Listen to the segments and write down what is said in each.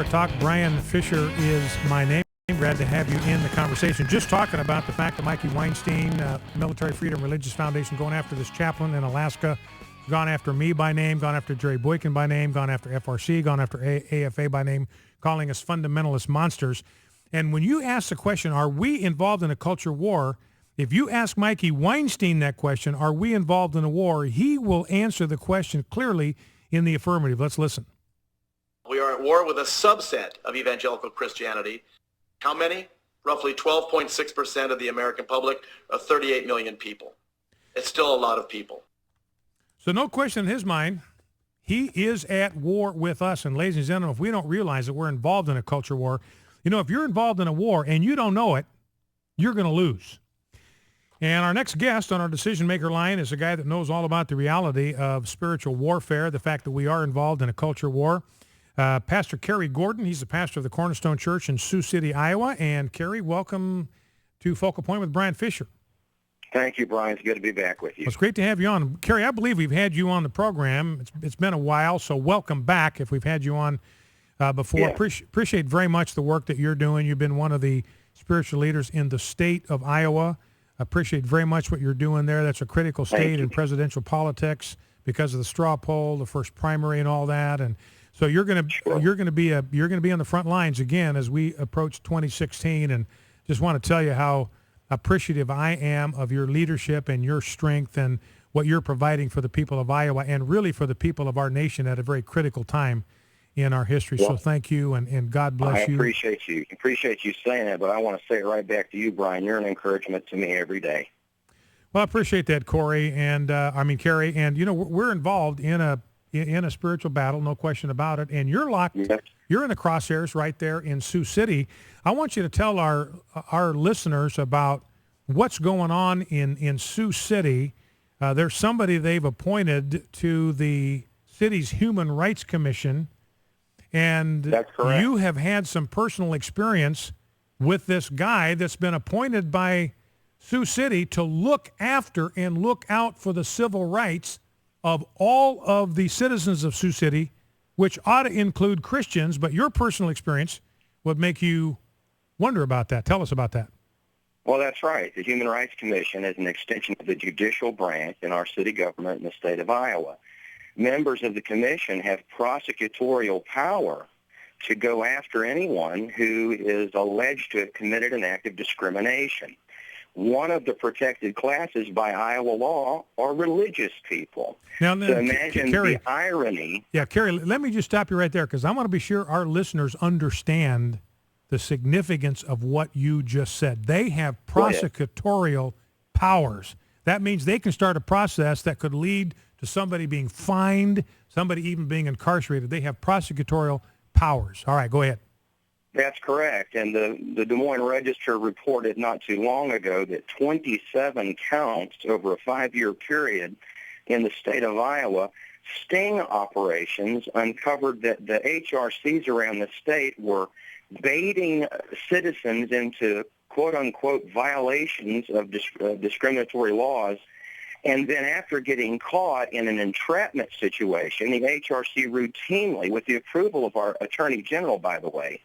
Talk. Brian Fisher is my name. Glad to have you in the conversation. Just talking about the fact that Mikey Weinstein, Military Freedom Religious Foundation, going after this chaplain in Alaska, gone after me by name, gone after Jerry Boykin by name, gone after FRC, gone after AFA by name, calling us fundamentalist monsters. And when you ask the question, are we involved in a culture war? If you ask Mikey Weinstein that question, are we involved in a war? He will answer the question clearly in the affirmative. Let's listen. We are at war with a subset of evangelical Christianity. How many? Roughly 12.6% of the American public, of 38 million people. It's still a lot of people. So no question in his mind, he is at war with us. And ladies and gentlemen, if we don't realize that we're involved in a culture war, you know, if you're involved in a war and you don't know it, you're going to lose. And our next guest on our Decision Maker line is a guy that knows all about the reality of spiritual warfare, the fact that we are involved in a culture war. Pastor Cary Gordon, he's the pastor of the Cornerstone Church in Sioux City, Iowa. And Cary, welcome to Focal Point with Brian Fisher. Thank you, Brian. It's good to be back with you. Well, it's great to have you on. Cary, I believe we've had you on the program. It's been a while, so welcome back if we've had you on before. Yeah. Appreciate very much the work that you're doing. You've been one of the spiritual leaders in the state of Iowa. Appreciate very much what you're doing there. That's a critical state in presidential politics because of the straw poll, the first primary, and all that. And so you're going to be on the front lines again as we approach 2016, and just want to tell you how appreciative I am of your leadership and your strength and what you're providing for the people of Iowa and really for the people of our nation at a very critical time in our history. Well, so thank you, and God bless you. I appreciate you saying that, but I want to say it right back to you, Brian. You're an encouragement to me every day. Well, I appreciate that, Cary, and Cary, and you know we're involved in a spiritual battle, no question about it. And you're locked. Yes. You're in the crosshairs right there in Sioux City. I want you to tell our listeners about what's going on in Sioux City. There's somebody they've appointed to the city's Human Rights Commission, and that's correct. You have had some personal experience with this guy that's been appointed by Sioux City to look after and look out for the civil rights of all of the citizens of Sioux City, which ought to include Christians, but your personal experience would make you wonder about that. Tell us about that. Well, that's right. The Human Rights Commission is an extension of the judicial branch in our city government in the state of Iowa. Members of the commission have prosecutorial power to go after anyone who is alleged to have committed an act of discrimination. One of the protected classes by Iowa law are religious people. Now, so imagine Cary, the irony. Yeah, Cary, let me just stop you right there because I want to be sure our listeners understand the significance of what you just said. They have prosecutorial powers. That means they can start a process that could lead to somebody being fined, somebody even being incarcerated. They have prosecutorial powers. All right, go ahead. That's correct. And the Des Moines Register reported not too long ago that 27 counts over a 5-year period in the state of Iowa, sting operations uncovered that the HRCs around the state were baiting citizens into quote-unquote violations of discriminatory laws. And then after getting caught in an entrapment situation, the HRC routinely, with the approval of our Attorney General, by the way,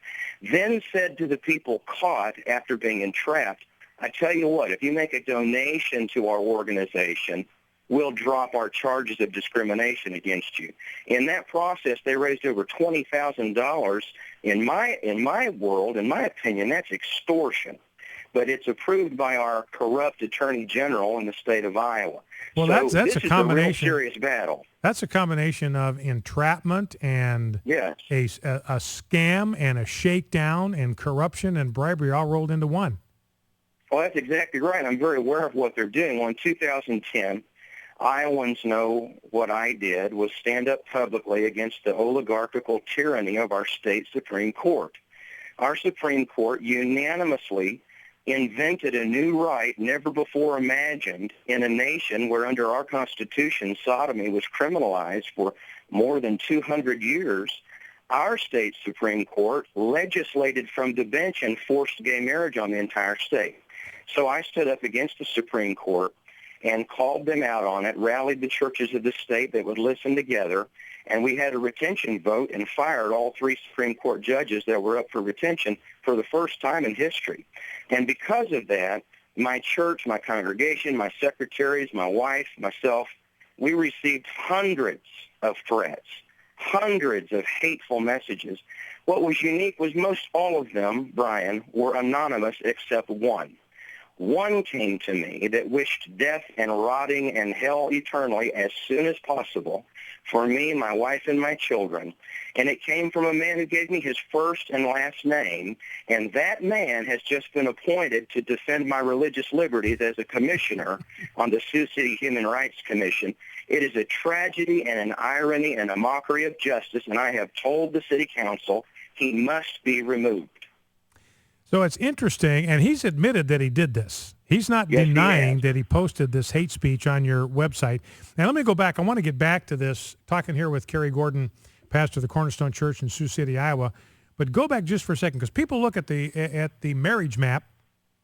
then said to the people caught after being entrapped, I tell you what, if you make a donation to our organization, we'll drop our charges of discrimination against you. In that process, they raised over $20,000. In my world, in my opinion, that's extortion. But it's approved by our corrupt Attorney General in the state of Iowa. Well, so that's a combination. Real serious battle. That's a combination of entrapment and yes. a scam and a shakedown and corruption and bribery all rolled into one. Well, that's exactly right. I'm very aware of what they're doing. Well, in 2010, Iowans know what I did was stand up publicly against the oligarchical tyranny of our state Supreme Court. Our Supreme Court unanimously invented a new right never before imagined in a nation where under our Constitution, sodomy was criminalized for more than 200 years. Our state Supreme Court legislated from the bench and forced gay marriage on the entire state. So I stood up against the Supreme Court and called them out on it, rallied the churches of the state that would listen together, And we had a retention vote and fired all 3 Supreme Court judges that were up for retention for the first time in history. And because of that, my church, my congregation, my secretaries, my wife, myself, we received hundreds of threats, hundreds of hateful messages. What was unique was most all of them, Brian, were anonymous except one. One came to me that wished death and rotting and hell eternally as soon as possible for me, my wife, and my children. And it came from a man who gave me his first and last name, and that man has just been appointed to defend my religious liberties as a commissioner on the Sioux City Human Rights Commission. It is a tragedy and an irony and a mockery of justice, and I have told the city council he must be removed. So it's interesting, and he's admitted that he did this. He's not denying that he posted this hate speech on your website. Now, let me go back. I want to get back to this, talking here with Cary Gordon, pastor of the Cornerstone Church in Sioux City, Iowa. But go back just for a second, because people look at the marriage map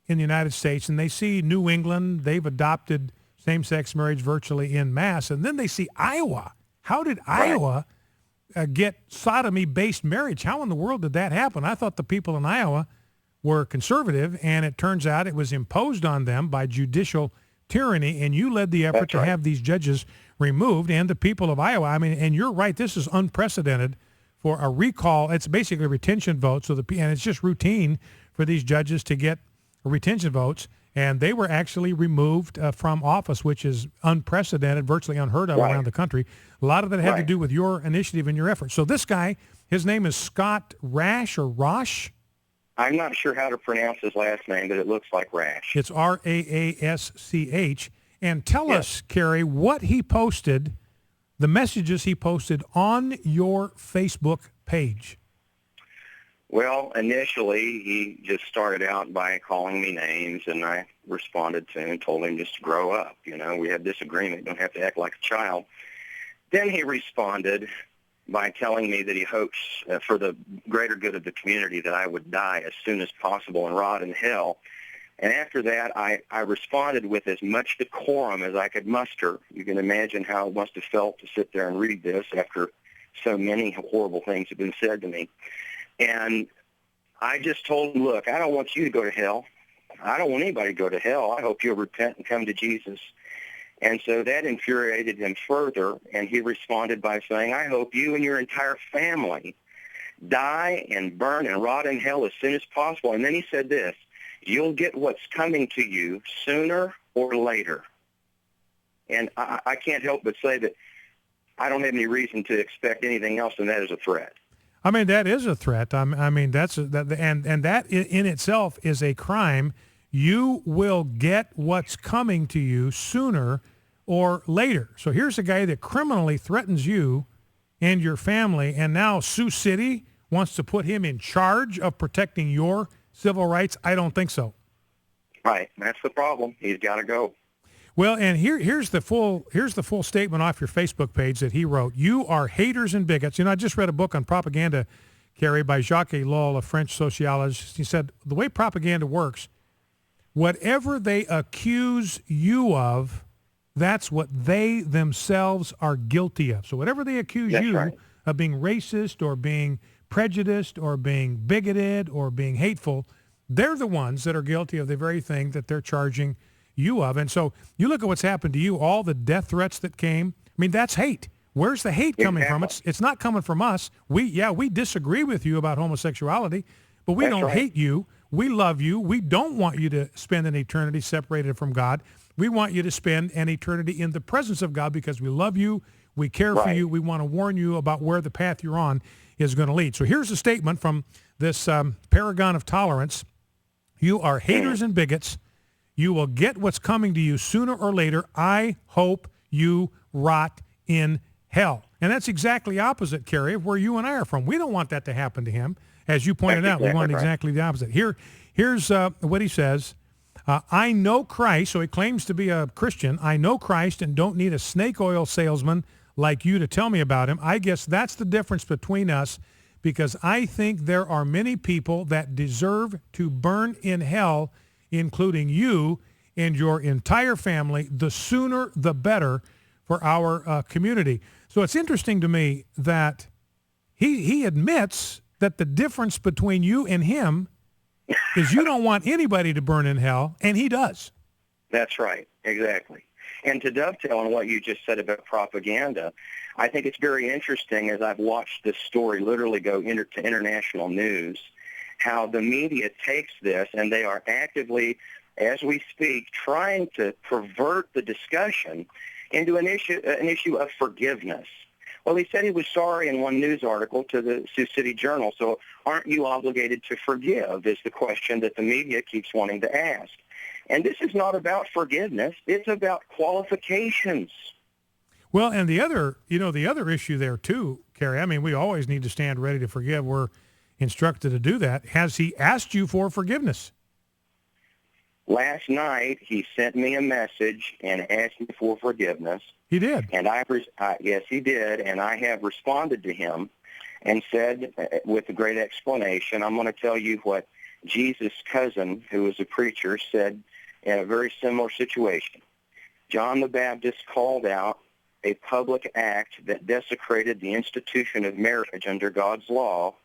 in the United States, and they see New England. They've adopted same-sex marriage virtually en masse. And then they see Iowa. How did Iowa get sodomy-based marriage? How in the world did that happen? I thought the people in Iowa were conservative, and it turns out it was imposed on them by judicial tyranny, and you led the effort to have these judges removed, and the people of Iowa. I mean, and you're right, this is unprecedented for a recall. It's basically a retention vote, and it's just routine for these judges to get retention votes, and they were actually removed from office, which is unprecedented, virtually unheard of around the country. A lot of that had to do with your initiative and your effort. So this guy, his name is Scott Rash or Rosh? I'm not sure how to pronounce his last name, but it looks like Rash. It's R-A-A-S-C-H. And tell us, Cary, what he posted, the messages he posted on your Facebook page. Well, initially, he just started out by calling me names, and I responded to him and told him just to grow up. You know, we have disagreement. Don't have to act like a child. Then he responded by telling me that he hopes for the greater good of the community that I would die as soon as possible and rot in hell. And after that, I responded with as much decorum as I could muster. You can imagine how it must have felt to sit there and read this after so many horrible things have been said to me. And I just told him, look, I don't want you to go to hell. I don't want anybody to go to hell. I hope you'll repent and come to Jesus. And so that infuriated him further, and he responded by saying, I hope you and your entire family die and burn and rot in hell as soon as possible. And then he said this, you'll get what's coming to you sooner or later. And I can't help but say that I don't have any reason to expect anything else than that as a threat. I mean, that is a threat. I mean, and that in itself is a crime. You will get what's coming to you sooner or later. So here's a guy that criminally threatens you and your family, and now Sioux City wants to put him in charge of protecting your civil rights. I don't think so. Right. That's the problem. He's got to go. Well, and here's the full statement off your Facebook page that he wrote. You are haters and bigots. You know, I just read a book on propaganda, Cary, by Jacques Ellul, a French sociologist. He said the way propaganda works, whatever they accuse you of, that's what they themselves are guilty of. So whatever they accuse you of being racist or being prejudiced or being bigoted or being hateful, they're the ones that are guilty of the very thing that they're charging you of. And so you look at what's happened to you, all the death threats that came. I mean, that's hate. Where's the hate coming from? It's not coming from us. We disagree with you about homosexuality, but we don't hate you. We love you. We don't want you to spend an eternity separated from God. We want you to spend an eternity in the presence of God because we love you. We care for you. We want to warn you about where the path you're on is going to lead. So here's a statement from this paragon of tolerance. You are haters and bigots. You will get what's coming to you sooner or later. I hope you rot in hell. And that's exactly opposite, Cary, of where you and I are from. We don't want that to happen to him. As you pointed out, we want exactly the opposite. Here's what he says. I know Christ, so he claims to be a Christian. I know Christ and don't need a snake oil salesman like you to tell me about him. I guess that's the difference between us because I think there are many people that deserve to burn in hell, including you and your entire family. The sooner, the better for our community. So it's interesting to me that he admits that the difference between you and him is you don't want anybody to burn in hell, and he does. That's right, exactly. And to dovetail on what you just said about propaganda, I think it's very interesting as I've watched this story literally go to international news, how the media takes this and they are actively, as we speak, trying to pervert the discussion into an issue of forgiveness. Well, he said he was sorry in one news article to the Sioux City Journal, so aren't you obligated to forgive is the question that the media keeps wanting to ask. And this is not about forgiveness. It's about qualifications. Well, and the other issue there too, Cary, I mean, we always need to stand ready to forgive. We're instructed to do that. Has he asked you for forgiveness? Last night, he sent me a message and asked me for forgiveness. He did? And yes, he did. And I have responded to him and said with a great explanation, I'm going to tell you what Jesus' cousin, who was a preacher, said in a very similar situation. John the Baptist called out a public act that desecrated the institution of marriage under God's law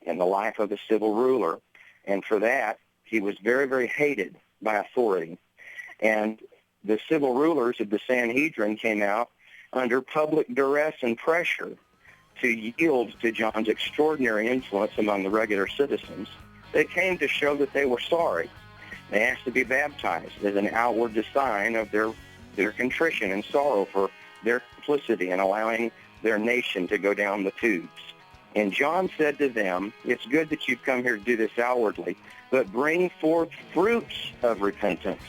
in the life of a civil ruler. And for that, he was very, very hated by authority. And the civil rulers of the Sanhedrin came out under public duress and pressure to yield to John's extraordinary influence among the regular citizens. They came to show that they were sorry. They asked to be baptized as an outward sign of their contrition and sorrow for their complicity in allowing their nation to go down the tubes. And John said to them, it's good that you've come here to do this outwardly, but bring forth fruits of repentance.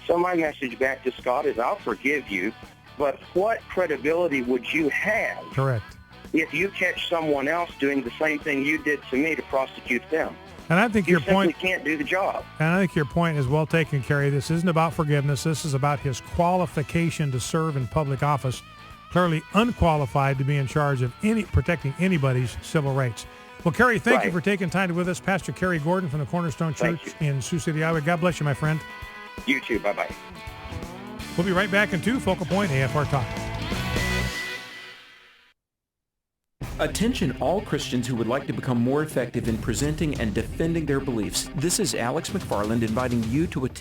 So my message back to Scott is I'll forgive you, but what credibility would you have Correct. if you catch someone else doing the same thing you did to me to prosecute them? And I think You your point simply can't do the job. And I think your point is well taken, Cary. This isn't about forgiveness. This is about his qualification to serve in public office, clearly unqualified to be in charge of protecting anybody's civil rights. Well, Cary, thank you for taking time with us. Pastor Cary Gordon from the Cornerstone Church in Sioux City, Iowa. God bless you, my friend. You too. Bye-bye. We'll be right back in 2 Focal Point AFR Talk. Attention all Christians who would like to become more effective in presenting and defending their beliefs. This is Alex McFarland inviting you to attend